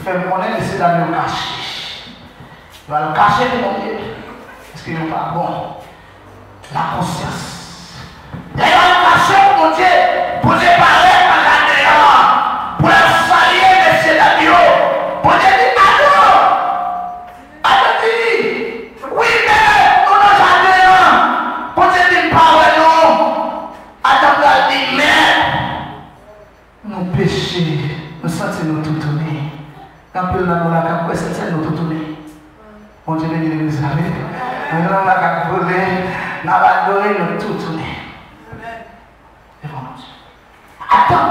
fait me connaître, c'est d'aller le cacher. Il va le cacher de mon Dieu. Parce qu'il n'est pas bon. La conscience. Il va le cacher de mon Dieu. Pour séparer par la dehors. Pour le saluer, monsieur Davio. Pour dire, allô. Allô, oui, mais nous nous adhérons. Pour dire, parole, attends, dit, mais nous péchons, nous sentons tout tourner. Quand nous avons la cape, c'est nous tout tourner. On Dieu bénit l'église. Nous avons la cape brûlée, nous avons adoré, nous tout tourner. Attends,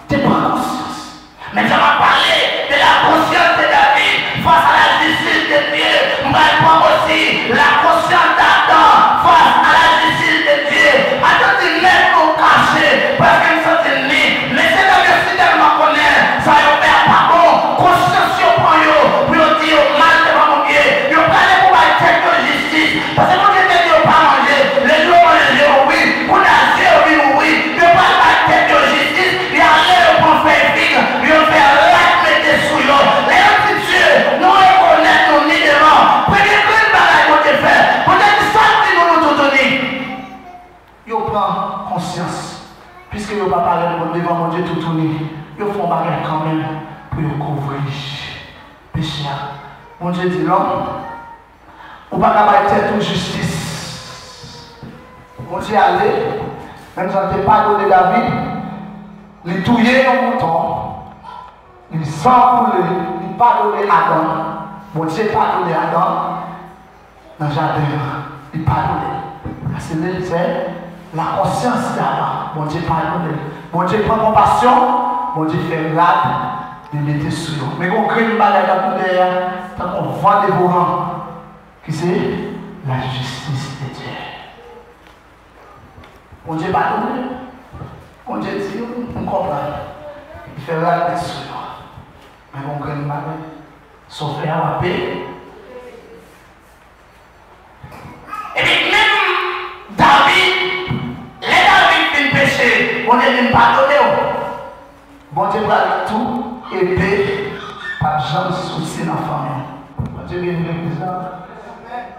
tu prends conscience. Mais je vais parler de la conscience de David face à la justice de Dieu. Je vais prendre aussi la conscience d'Adam face à la justice de Dieu. Attends, tu mets ton cachet parce que nous sommes unis. Mais c'est la merci tellement connaître. Ça ne fait pas bon. Conscience sur pour eux. Pour eux dire mal devant mon Dieu. Ils ont parlé pour la tête de justice. Parce que mon Dieu te dit de ne pas manger. Les jours on les dit oui. Pour la oui, oui. Ils ont parlé pour la tête de justice. Ils ont allé pour faire figue. Ils ont fait la mettre sous eux. Les petits Dieu, nous reconnaissons nos nids devant. Premier plein de bagages qu'on te fait. Peut-être que ça, nous nous tout donner. Ils prennent conscience. Puisque ils n'ont pas parlé devant mon Dieu tout tourné. Ils font bagage quand même pour le couvrir. Péché. Mon Dieu dit l'homme. On ne va pas faire toute justice. Mon Dieu allait. Même si on ne pas donné David. Il touillait un mouton. Il s'enfoulait. Il pardonnait Adam. Mon Dieu pardonnait Adam. Dans le jardin. Il pardonnait. C'est la conscience d'Adam. Mon Dieu pardonne. Mon Dieu prend compassion. Mon Dieu fait grade. Il mettait sur nous. Mais on crée une bagarre dans le derrière. Tant qu'on vend des bourrants. Qui c'est la justice de Dieu. Mon Dieu pardonne. Mon Dieu dit, on comprend. Il fait grade sur nous. Mais on crée une bagarre. Son frère va payer. Et puis même David, les David fait péché, on ne pas donné. Bon Dieu va tout épée, pas de gens souci dans la famille. Bon Dieu vient de l'église.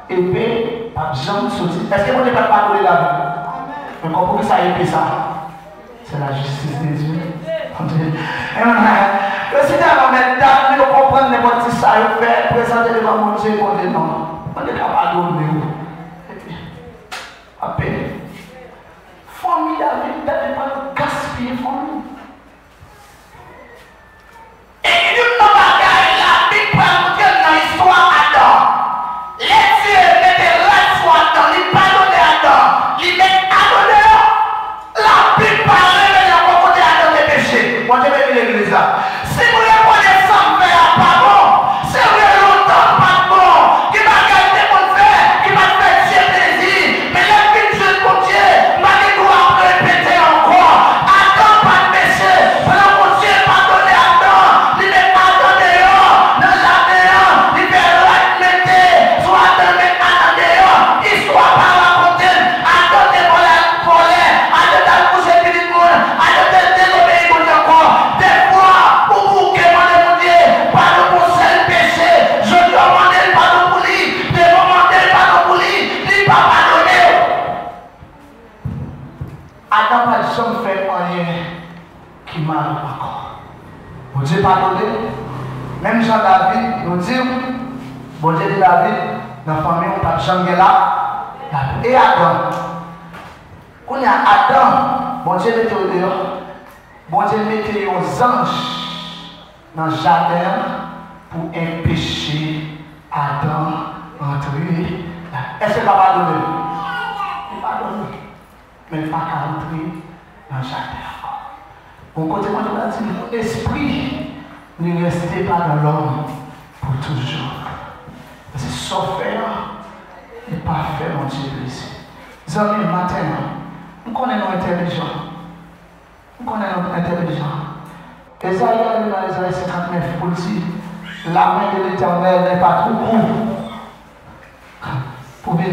Épée, pas de gens souci. Est-ce que bon Dieu va pardonner David? Mais comment ça épée ça? C'est la justice de Dieu. Bon Dieu. Le Seigneur va mettre David, nous comprenons n'importe qui ça fait, présenter devant mon Dieu, bon Dieu non. On ne peut pas pardonner. À peine. Famille David, David pas gaspiller famille. Et il nous bagaille la Bible pour montrer dans l'histoire Adam. Les dieux mettaient la foi Adam, ils pardonnaient Adam, ils mettent Adam dehors. La Bible parle de la côté Adam des péchés. Moi je vais dire l'église là. Si vous reprenez sans faire pardon, c'est vrai longtemps pas bon. Qui va garder mon frère, qui va faire Dieu plaisir. Mais la Bible juste pour Dieu, m'a dit qu'on va répéter encore. Adam pas de péché. Pendant mon Dieu pardonne Adam, il met Adam dehors, dans la dehors, il fait la mettre, soit Adam met Adam dehors, histoire par la côté, Adam est volé, Adam a couché petit monde, Adam est désobéi pour encore. Des fois, pour vous que mon Dieu, pardon pour seul péché, je demande pardon pour lui, demande pardon pour lui, il va pardonner. Adam n'a jamais fait rien qui m'a encore. Bon Dieu pardonné. Même Jean-David nous dit, bon Dieu dit David, dans la famille, on n'a jamais là. Et Adam. Quand il y a Adam, bon Dieu mettait au dehors. Bon Dieu mettait aux anges dans le jardin pour empêcher Adam d'entrer. Est-ce qu'il va pardonner? Il pardonne. Mais il ne va pas rentrer dans le jardin encore. Bon côté, moi je dis, l'esprit ne restait pas dans l'homme pour toujours. Parce que sauf faire n'est pas fait, mon Dieu, ici. Les amis, maintenant, nous connaissons intelligents. Nous connaissons intelligents. Esaïe, dans Esaïe 59, pour dire, la main de l'Éternel n'est pas trop courte pour bien